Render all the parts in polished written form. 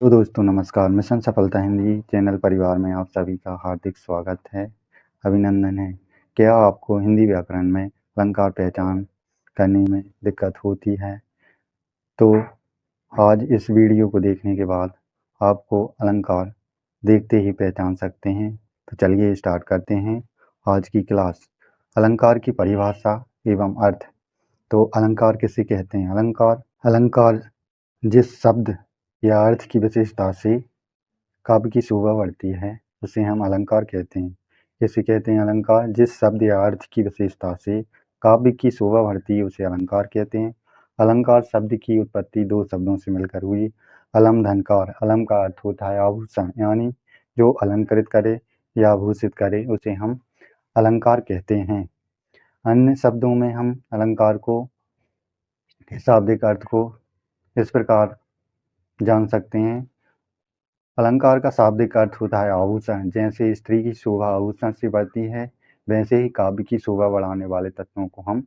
तो दोस्तों नमस्कार, मिशन सफलता हिंदी चैनल परिवार में आप सभी का हार्दिक स्वागत है, अभिनंदन है। क्या आपको हिंदी व्याकरण में अलंकार पहचान करने में दिक्कत होती है? तो आज इस वीडियो को देखने के बाद आपको अलंकार देखते ही पहचान सकते हैं। तो चलिए स्टार्ट करते हैं आज की क्लास। अलंकार की परिभाषा एवं अर्थ। तो अलंकार किसे कहते हैं? अलंकार जिस शब्द या अर्थ की विशेषता से काव्य की शोभा बढ़ती है उसे हम अलंकार कहते हैं। इसे कहते हैं अलंकार जिस शब्द या अर्थ की विशेषता से काव्य की शोभा बढ़ती है उसे अलंकार कहते हैं। अलंकार शब्द की उत्पत्ति दो शब्दों से मिलकर हुई। अलम धनकार, अलम का अर्थ होता है आभूषण, यानी जो अलंकृत करे या आभूषित करे उसे हम अलंकार कहते हैं। अन्य शब्दों में हम अलंकार को शाब्दिक अर्थ को इस प्रकार जान सकते हैं। अलंकार का शाब्दिक अर्थ होता है आभूषण। जैसे स्त्री की शोभा आभूषण से बढ़ती है, वैसे ही काव्य की शोभा बढ़ाने वाले तत्वों को हम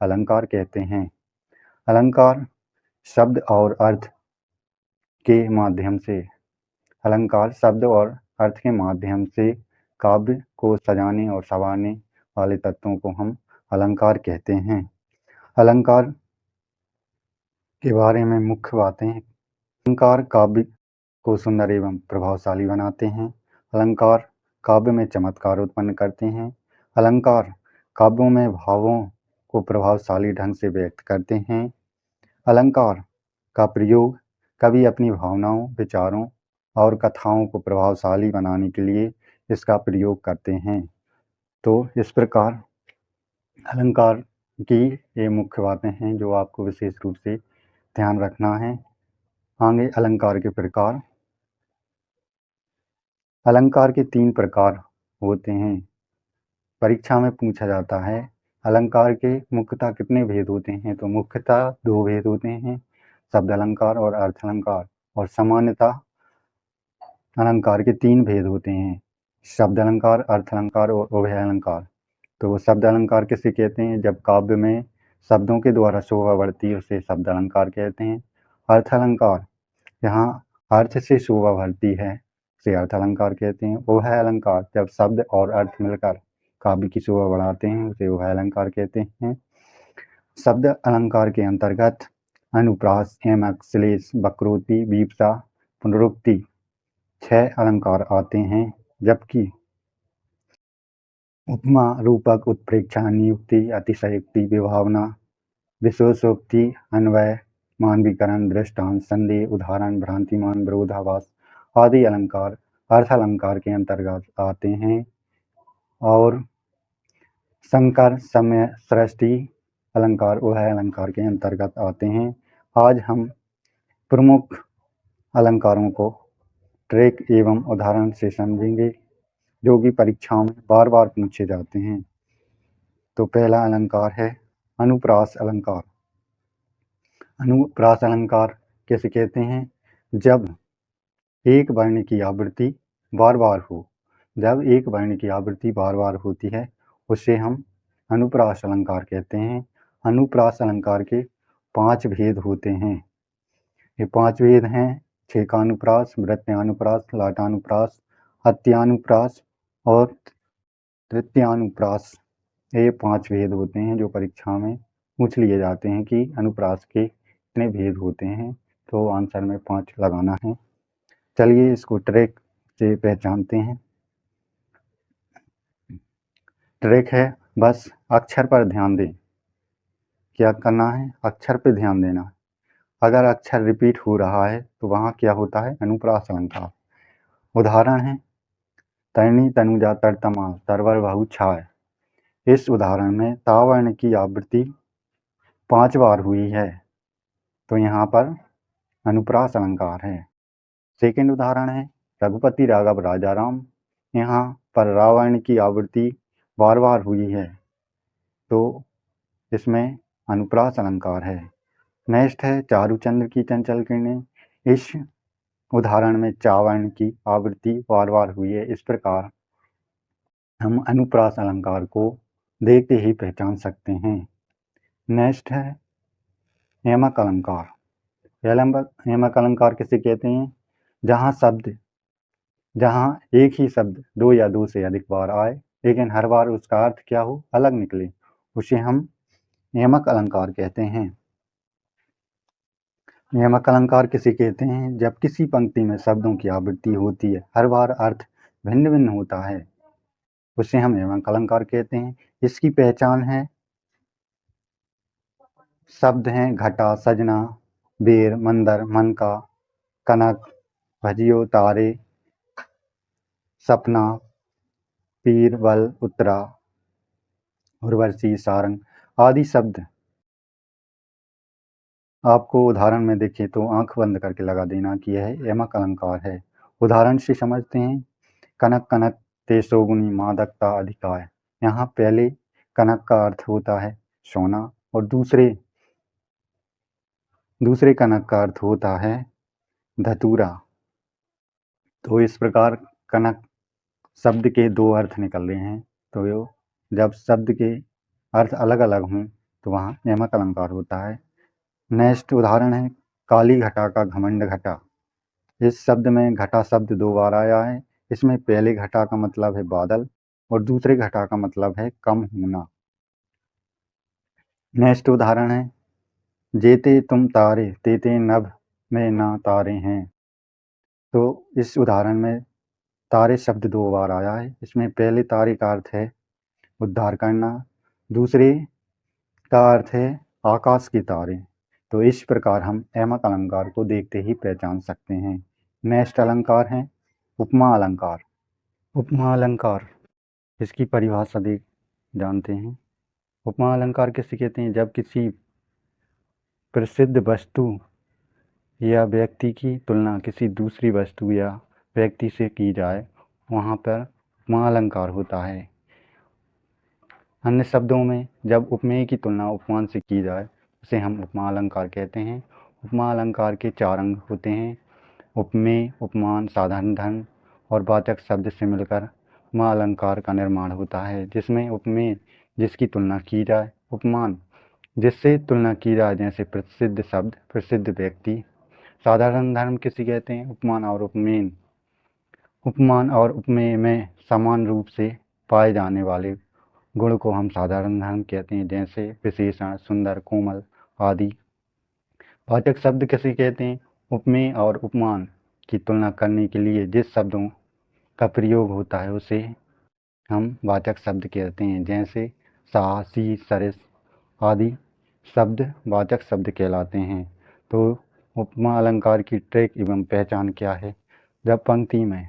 अलंकार कहते हैं। अलंकार शब्द और अर्थ के माध्यम से अलंकार शब्द और अर्थ के माध्यम से काव्य को सजाने और संवारने वाले तत्वों को हम अलंकार कहते हैं। अलंकार के बारे में मुख्य बातें। अलंकार काव्य को सुंदर एवं प्रभावशाली बनाते हैं। अलंकार काव्य में चमत्कार उत्पन्न करते हैं। अलंकार काव्यों में भावों को प्रभावशाली ढंग से व्यक्त करते हैं। अलंकार का प्रयोग कवि अपनी भावनाओं, विचारों और कथाओं को प्रभावशाली बनाने के लिए इसका प्रयोग करते हैं। तो इस प्रकार अलंकार की ये मुख्य बातें हैं जो आपको विशेष रूप से ध्यान रखना है। आगे अलंकार के प्रकार। अलंकार के 3 प्रकार होते हैं। परीक्षा में पूछा जाता है अलंकार के मुख्यतः कितने भेद होते हैं? तो मुख्यतः 2 भेद होते हैं, शब्द अलंकार और अर्थ अलंकार। और सामान्यतः अलंकार के 3 भेद होते हैं, शब्द अलंकार, अर्थ अलंकार और उभय अलंकार। तो शब्द अलंकार किसे कहते हैं? जब काव्य में शब्दों के द्वारा शोभा बढ़ती है उसे शब्द अलंकार कहते हैं। अर्थ अलंकार यहाँ अर्थ से शोभा बढ़ती है उसे अर्थ अलंकार कहते हैं। उभय अलंकार जब शब्द और अर्थ मिलकर काव्य की शोभा बढ़ाते हैं उसे उभय अलंकार कहते हैं। शब्द अलंकार के अंतर्गत अनुप्रास, यमक, श्लेष, वक्रोक्ति, वीप्सा, पुनरुक्ति 6 अलंकार आते हैं, जबकि उपमा, रूपक, उत्प्रेक्षा, नियुक्ति, अतिशयोक्ति, विभावना, विशेषोक्ति, अन्वय, मानवीकरण, दृष्टांत, संदेह, उदाहरण, भ्रांतिमान, विरोधाभास आदि अलंकार अर्थ अलंकार के अंतर्गत आते हैं। और संकर, समय, सृष्टि अलंकार उभय अलंकार के अंतर्गत आते हैं। आज हम प्रमुख अलंकारों को ट्रेक एवं उदाहरण से समझेंगे जो कि परीक्षाओं में बार बार पूछे जाते हैं। तो पहला अलंकार है अनुप्रास अलंकार। अनुप्रास अलंकार किसे कहते हैं? जब एक वर्ण की आवृत्ति बार बार हो, जब एक वर्ण की आवृत्ति बार बार होती है उसे हम अनुप्रास अलंकार कहते हैं। अनुप्रास अलंकार के 5 भेद होते हैं। ये 5 भेद हैं छेकानुप्रास, वृत्त्यानुप्रास, लाटानुप्रास, हत्यानुप्रास और तृतीयानुप्रास। ये 5 भेद होते हैं जो परीक्षा में पूछ लिए जाते हैं कि अनुप्रास के कितने भेद होते हैं। तो आंसर में 5 लगाना है। चलिए इसको ट्रैक से पहचानते हैं। ट्रैक है बस अक्षर पर ध्यान दें। क्या करना है? अक्षर पर ध्यान देना। अगर अक्षर रिपीट हो रहा है तो वहाँ क्या होता है? अनुप्रास अलंकार। उदाहरण है तरणी तनुजा तरतमा तरवर बहु छाय। इस उदाहरण में ता वर्ण की आवृत्ति 5 बार हुई है तो यहाँ पर अनुप्रास अलंकार है। सेकंड उदाहरण है रघुपति राघव राजाराम। यहाँ पर रा वर्ण की आवृत्ति बार बार हुई है तो इसमें अनुप्रास अलंकार है। नेक्स्ट है चारुचंद्र की चंचल किरणें। इस उदाहरण में चा वर्ण की आवृत्ति बार बार हुई है। इस प्रकार हम अनुप्रास अलंकार को देखते ही पहचान सकते हैं। नेक्स्ट है यमक अलंकार। यमक अलंकार किसे कहते हैं? जहाँ एक ही शब्द दो या दो से अधिक बार आए लेकिन हर बार उसका अर्थ क्या हो, अलग निकले, उसे हम नियामक अलंकार कहते हैं। नियामक अलंकार किसे कहते हैं? जब किसी पंक्ति में शब्दों की आवृत्ति होती है, हर बार अर्थ भिन्न भिन्न होता है, उसे हम नियामक अलंकार कहते हैं। इसकी पहचान है, शब्द हैं घटा, सजना, बेर, मंदर, मनका, कनक, भजियो, तारे, सपना, पीर, बल, उत्तरा, उर्वशी, सारंग आदि शब्द आपको उदाहरण में देखें तो आंख बंद करके लगा देना कि यह यमक अलंकार है। उदाहरण से समझते हैं। कनक कनक ते सोगुनी मादकता अधिकाय। यहाँ पहले कनक का अर्थ होता है सोना और दूसरे कनक का अर्थ होता है धतूरा। तो इस प्रकार कनक शब्द के दो अर्थ निकल रहे हैं। तो जब शब्द के अर्थ अलग अलग हों तो वहाँ यमक अलंकार होता है। नेक्स्ट उदाहरण है काली घटा का घमंड घटा। इस शब्द में घटा शब्द दो बार आया है। इसमें पहले घटा का मतलब है बादल और दूसरे घटा का मतलब है कम होना। नेक्स्ट उदाहरण है जेते तुम तारे तेते नभ में ना तारे हैं। तो इस उदाहरण में तारे शब्द दो बार आया है। इसमें पहले तारे का अर्थ है उद्धार करना, दूसरे का अर्थ है आकाश के तारे। तो इस प्रकार हम यमक अलंकार को देखते ही पहचान सकते हैं। नेक्स्ट अलंकार है उपमा अलंकार। उपमा अलंकार इसकी परिभाषा जानते हैं। उपमा अलंकार किसे कहते हैं? जब किसी प्रसिद्ध वस्तु या व्यक्ति की तुलना किसी दूसरी वस्तु या व्यक्ति से की जाए, वहाँ पर उपमा अलंकार होता है। अन्य शब्दों में जब उपमेय की तुलना उपमान से की जाए उसे हम उपमा अलंकार कहते हैं। उपमा अलंकार के चार अंग होते हैं: उपमेय, उपमान, साधारण धर्म और वाचक शब्द से मिलकर उपमा अलंकार का निर्माण होता है, जिसमें उपमेय जिसकी तुलना की जाए, उपमान जिससे तुलना की जाए जैसे प्रसिद्ध शब्द, प्रसिद्ध व्यक्ति। साधारण धर्म किसे कहते हैं? उपमान और उपमेय में समान रूप से पाए जाने वाले गुण को हम साधारण धर्म कहते हैं, जैसे विशेषण, सुंदर, कोमल आदि। वाचक शब्द किसे कहते हैं? उपमेय और उपमान की तुलना करने के लिए जिस शब्दों का प्रयोग होता है उसे हम वाचक शब्द कहते हैं, जैसे सा, सी, सरिस आदि शब्द वाचक शब्द कहलाते हैं। तो उपमा अलंकार की ट्रिक एवं पहचान क्या है? जब पंक्ति में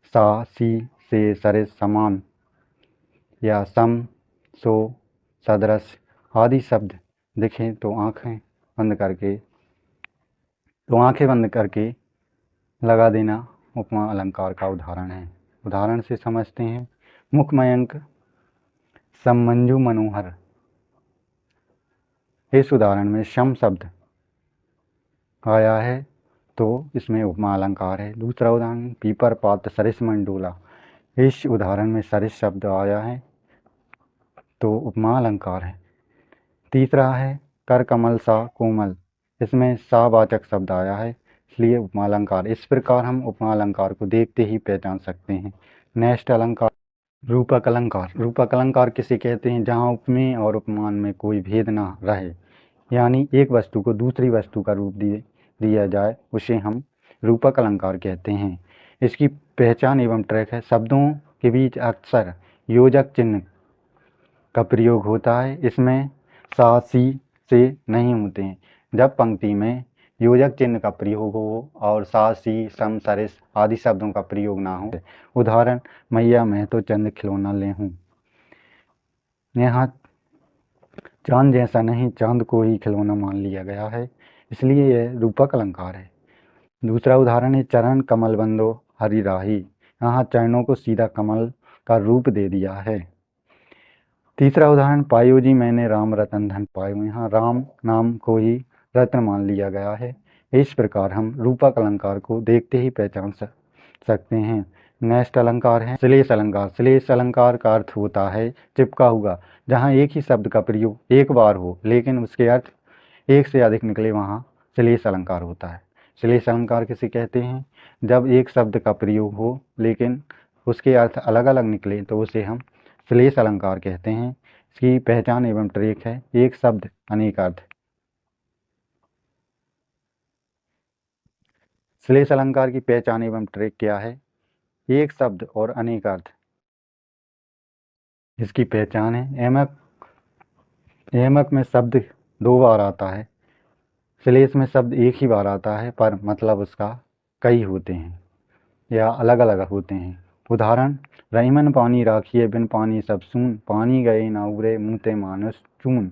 सा, सी से सरिस, समान या सम, सो, सदृश आदि शब्द दिखें तो आंखें बंद करके लगा देना उपमा अलंकार का उदाहरण है। उदाहरण से समझते हैं। मुखमयंक समंजु मनोहर। इस उदाहरण में सम शब्द आया है तो इसमें उपमा अलंकार है। दूसरा उदाहरण पीपर पात सरिस मंडोला। इस उदाहरण में सरिस शब्द आया है तो उपमा अलंकार है। तीसरा है कर कमल सा कोमल। इसमें सा वाचक शब्द आया है इसलिए उपमा अलंकार। इस प्रकार हम उपमा अलंकार को देखते ही पहचान सकते हैं। नेक्स्ट अलंकार रूपक अलंकार। रूपक अलंकार किसे कहते हैं? जहाँ उपमेय और उपमान में कोई भेद न रहे, यानी एक वस्तु को दूसरी वस्तु का रूप दिया जाए, उसे हम रूपक अलंकार कहते हैं। इसकी पहचान एवं ट्रैक है। शब्दों के बीच अक्सर योजक चिन्ह का प्रयोग होता है। इसमें सा, सी से नहीं होते हैं। जब पंक्ति में योजक चिन्ह का प्रयोग हो और सा, सी, सम, सरिस आदि शब्दों का प्रयोग ना हो। उदाहरण मैया मैं तो चंद खिलौना ले हूँ। यहाँ चांद जैसा नहीं, चांद को ही खिलौना मान लिया गया है, इसलिए यह रूपक अलंकार है। दूसरा उदाहरण है चरण कमल बंदो हरि राही। यहाँ चरणों को सीधा कमल का रूप दे दिया है। तीसरा उदाहरण पायो जी मैंने राम रतन धन पायो। यहाँ राम नाम को ही रत्न मान लिया गया है। इस प्रकार हम रूपक अलंकार को देखते ही पहचान सकते हैं। नेक्स्ट अलंकार है श्लेष अलंकार। श्लेष अलंकार का अर्थ होता है चिपका हुआ। जहाँ एक ही शब्द का प्रयोग एक बार हो लेकिन उसके अर्थ एक से अधिक निकले, वहाँ श्लेष अलंकार होता है। श्लेष अलंकार किसे कहते हैं? जब एक शब्द का प्रयोग हो लेकिन उसके अर्थ अलग अलग निकले तो उसे हम श्लेष अलंकार कहते हैं। इसकी पहचान एवं ट्रेक है, एक शब्द अनेक अर्थ। श्लेष अलंकार की पहचान एवं ट्रेक क्या है? एक शब्द और अनेक अर्थ। इसकी पहचान है, एमक में शब्द 2 बार आता है, श्लेष में शब्द एक ही बार आता है पर मतलब उसका कई होते हैं या अलग अलग होते हैं। उदाहरण, रहीमन पानी राखिए बिन पानी सब सून, पानी गए ना उबरे मुँहते मानुष चून।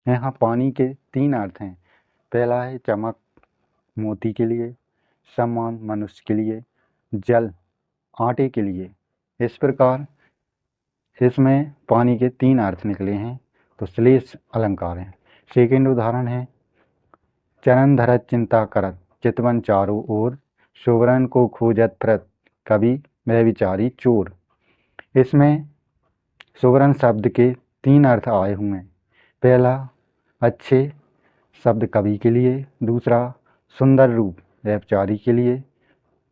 यहाँ पानी के 3 अर्थ हैं। पहला है चमक मोती के लिए, सम्मान मनुष्य के लिए, जल आटे के लिए। इस प्रकार इसमें पानी के 3 अर्थ निकले हैं तो श्लेष अलंकार है। सेकेंड उदाहरण है, चरण धरत चिंता करत चितवन चारों ओर, सुवरन को खोजत फिरत कभी व्यभिचारी चोर। इसमें सुवरन शब्द के 3 अर्थ आए हुए हैं। पहला अच्छे शब्द कवि के लिए, दूसरा सुंदर रूप व्यभिचारी के लिए,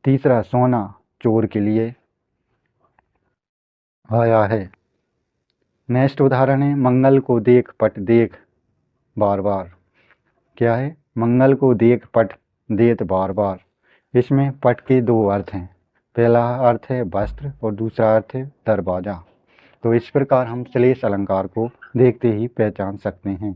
तीसरा सोना चोर के लिए आया है। नेक्स्ट उदाहरण है, मंगल को देख पट देख बार बार। क्या है? मंगल को देख पट देत बार बार। इसमें पट के 2 अर्थ हैं। पहला अर्थ है वस्त्र और दूसरा अर्थ है दरवाजा। तो इस प्रकार हम श्लेष अलंकार को देखते ही पहचान सकते हैं।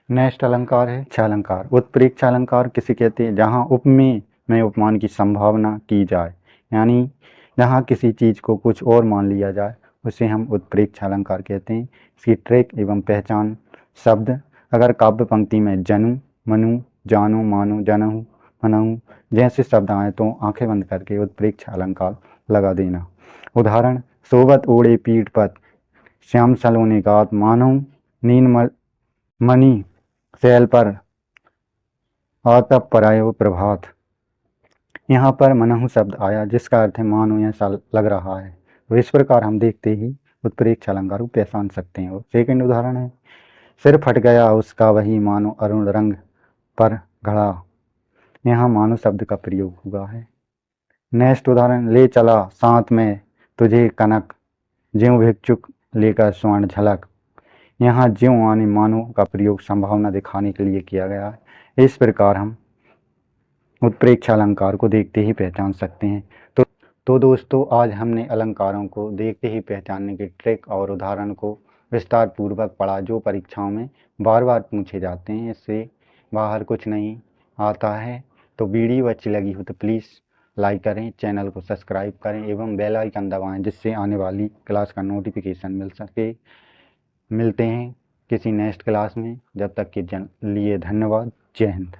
नेक्स्ट अलंकार है इच्छा अलंकार। उत्प्रेक्षा अलंकार किसे कहते हैं? जहाँ उपमेय में उपमान की संभावना की जाए, यानी जहाँ किसी चीज़ को कुछ और मान लिया जाए उसे हम उत्प्रेक्षा अलंकार कहते हैं। इसकी ट्रेक एवं पहचान शब्द, अगर काव्य पंक्ति में जनु मनु जानो मानो जनहु मनहु जैसे शब्द आए तो आंखें बंद करके उत्प्रेक्षा अलंकार लगा देना। उदाहरण, सोबत ओढ़े पीठ पत श्याम सलोने गात, मानो नीन मणि शैल पर आतप परायो प्रभात। यहाँ पर मनहु शब्द आया जिसका अर्थ है मानो ऐसा लग रहा है। तो इस प्रकार हम देखते ही उत्प्रेक्षा अलंकार को पहचान सकते हैं। सेकंड उदाहरण है, सिर फट गया उसका वही मानो अरुण रंग पर घड़ा। यहाँ मानो शब्द का प्रयोग हुआ है। नेक्स्ट उदाहरण, ले चला साथ में तुझे कनक, ज्यों भिक्षुक लेकर स्वर्ण झलक। यहाँ ज्यों आने मानो का प्रयोग संभावना दिखाने के लिए किया गया है। इस प्रकार हम उत्प्रेक्षा अलंकार को देखते ही पहचान सकते हैं। तो दोस्तों, आज हमने अलंकारों को देखते ही पहचानने के ट्रिक और उदाहरण को विस्तार पूर्वक पढ़ा, जो परीक्षाओं में बार बार पूछे जाते हैं। इससे बाहर कुछ नहीं आता है। तो वीडियो अच्छी लगी हो तो प्लीज़ लाइक करें, चैनल को सब्सक्राइब करें एवं बेल आइकन दबाएं जिससे आने वाली क्लास का नोटिफिकेशन मिल सके। मिलते हैं किसी नेक्स्ट क्लास में। जब तक के लिए धन्यवाद। जय हिंद।